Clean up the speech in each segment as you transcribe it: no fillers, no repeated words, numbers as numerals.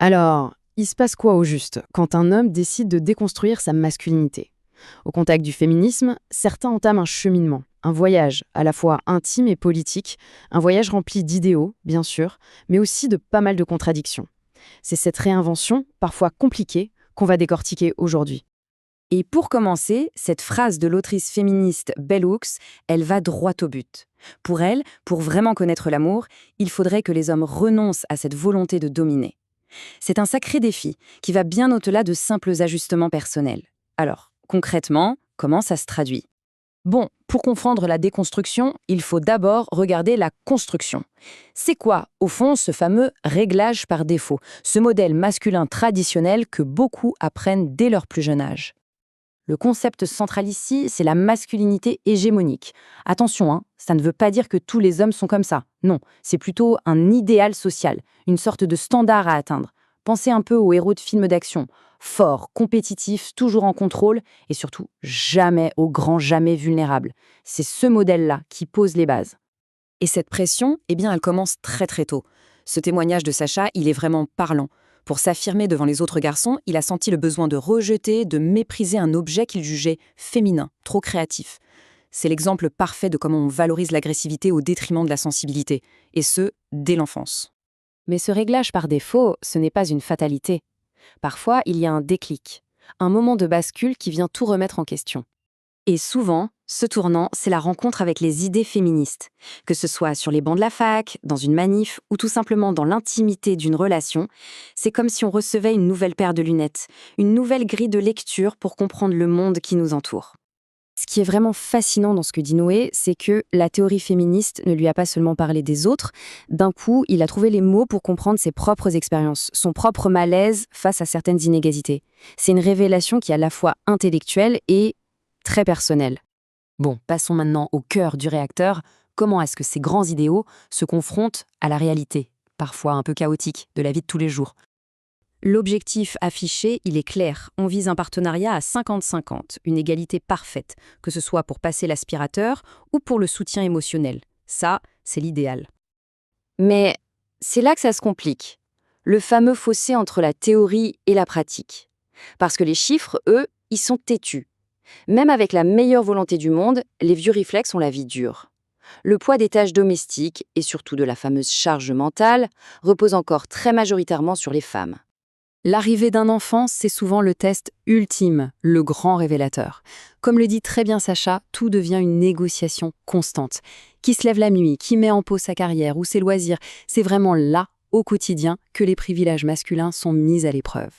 Alors, il se passe quoi au juste quand un homme décide de déconstruire sa masculinité? Au contact du féminisme, certains entament un cheminement, un voyage à la fois intime et politique, un voyage rempli d'idéaux, bien sûr, mais aussi de pas mal de contradictions. C'est cette réinvention, parfois compliquée, qu'on va décortiquer aujourd'hui. Et pour commencer, cette phrase de l'autrice féministe Bell Hooks, elle va droit au but. Pour elle, pour vraiment connaître l'amour, il faudrait que les hommes renoncent à cette volonté de dominer. C'est un sacré défi qui va bien au-delà de simples ajustements personnels. Alors, concrètement, comment ça se traduit? Bon, pour comprendre la déconstruction, il faut d'abord regarder la construction. C'est quoi, au fond, ce fameux réglage par défaut, ce modèle masculin traditionnel que beaucoup apprennent dès leur plus jeune âge? Le concept central ici, c'est la masculinité hégémonique. Attention, ça ne veut pas dire que tous les hommes sont comme ça. Non, c'est plutôt un idéal social, une sorte de standard à atteindre. Pensez un peu aux héros de films d'action. Forts, compétitifs, toujours en contrôle, et surtout jamais, au grand jamais vulnérables. C'est ce modèle-là qui pose les bases. Et cette pression, eh bien, elle commence très très tôt. Ce témoignage de Sacha, il est vraiment parlant. Pour s'affirmer devant les autres garçons, il a senti le besoin de rejeter, de mépriser un objet qu'il jugeait féminin, trop créatif. C'est l'exemple parfait de comment on valorise l'agressivité au détriment de la sensibilité, et ce, dès l'enfance. Mais ce réglage par défaut, ce n'est pas une fatalité. Parfois, il y a un déclic, un moment de bascule qui vient tout remettre en question. Et souvent, ce tournant, c'est la rencontre avec les idées féministes. Que ce soit sur les bancs de la fac, dans une manif ou tout simplement dans l'intimité d'une relation, c'est comme si on recevait une nouvelle paire de lunettes, une nouvelle grille de lecture pour comprendre le monde qui nous entoure. Ce qui est vraiment fascinant dans ce que dit Noé, c'est que la théorie féministe ne lui a pas seulement parlé des autres, d'un coup, il a trouvé les mots pour comprendre ses propres expériences, son propre malaise face à certaines inégalités. C'est une révélation qui est à la fois intellectuelle et très personnelle. Bon, passons maintenant au cœur du réacteur. Comment est-ce que ces grands idéaux se confrontent à la réalité, parfois un peu chaotique, de la vie de tous les jours? L'objectif affiché, il est clair. On vise un partenariat à 50-50, une égalité parfaite, que ce soit pour passer l'aspirateur ou pour le soutien émotionnel. Ça, c'est l'idéal. Mais c'est là que ça se complique. Le fameux fossé entre la théorie et la pratique. Parce que les chiffres, eux, ils sont têtus. Même avec la meilleure volonté du monde, les vieux réflexes ont la vie dure. Le poids des tâches domestiques, et surtout de la fameuse charge mentale, repose encore très majoritairement sur les femmes. L'arrivée d'un enfant, c'est souvent le test ultime, le grand révélateur. Comme le dit très bien Sacha, tout devient une négociation constante. Qui se lève la nuit, qui met en pause sa carrière ou ses loisirs, c'est vraiment là, au quotidien, que les privilèges masculins sont mis à l'épreuve.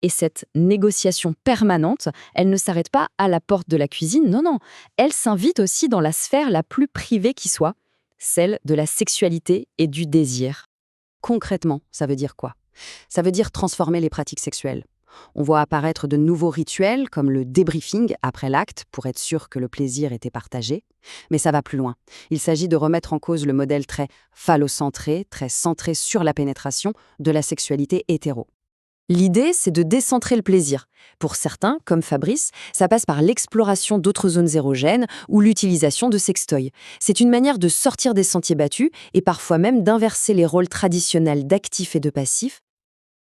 Et cette négociation permanente, elle ne s'arrête pas à la porte de la cuisine, non, elle s'invite aussi dans la sphère la plus privée qui soit, celle de la sexualité et du désir. Concrètement, ça veut dire quoi? Ça veut dire transformer les pratiques sexuelles. On voit apparaître de nouveaux rituels, comme le débriefing après l'acte, pour être sûr que le plaisir était partagé. Mais ça va plus loin. Il s'agit de remettre en cause le modèle très phallocentré, très centré sur la pénétration de la sexualité hétéro. L'idée, c'est de décentrer le plaisir. Pour certains, comme Fabrice, ça passe par l'exploration d'autres zones érogènes ou l'utilisation de sextoys. C'est une manière de sortir des sentiers battus et parfois même d'inverser les rôles traditionnels d'actif et de passif.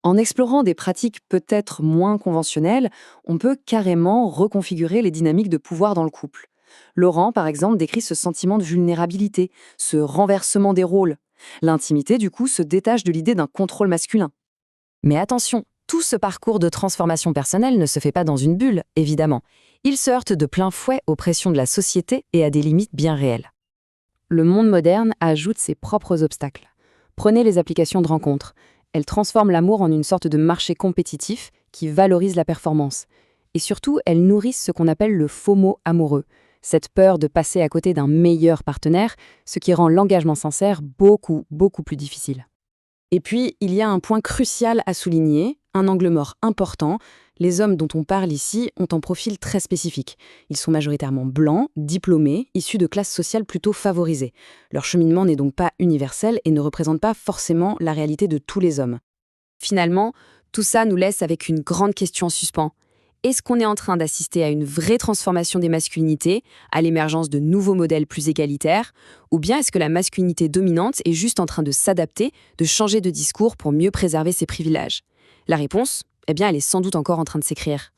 En explorant des pratiques peut-être moins conventionnelles, on peut carrément reconfigurer les dynamiques de pouvoir dans le couple. Laurent, par exemple, décrit ce sentiment de vulnérabilité, ce renversement des rôles. L'intimité, du coup, se détache de l'idée d'un contrôle masculin. Mais attention, tout ce parcours de transformation personnelle ne se fait pas dans une bulle, évidemment. Il se heurte de plein fouet aux pressions de la société et à des limites bien réelles. Le monde moderne ajoute ses propres obstacles. Prenez les applications de rencontres. Elles transforment l'amour en une sorte de marché compétitif qui valorise la performance. Et surtout, elles nourrissent ce qu'on appelle le FOMO amoureux, cette peur de passer à côté d'un meilleur partenaire, ce qui rend l'engagement sincère beaucoup plus difficile. Et puis, il y a un point crucial à souligner, un angle mort important. Les hommes dont on parle ici ont un profil très spécifique. Ils sont majoritairement blancs, diplômés, issus de classes sociales plutôt favorisées. Leur cheminement n'est donc pas universel et ne représente pas forcément la réalité de tous les hommes. Finalement, tout ça nous laisse avec une grande question en suspens. Est-ce qu'on est en train d'assister à une vraie transformation des masculinités, à l'émergence de nouveaux modèles plus égalitaires, ou bien est-ce que la masculinité dominante est juste en train de s'adapter, de changer de discours pour mieux préserver ses privilèges? La réponse, eh bien, elle est sans doute encore en train de s'écrire.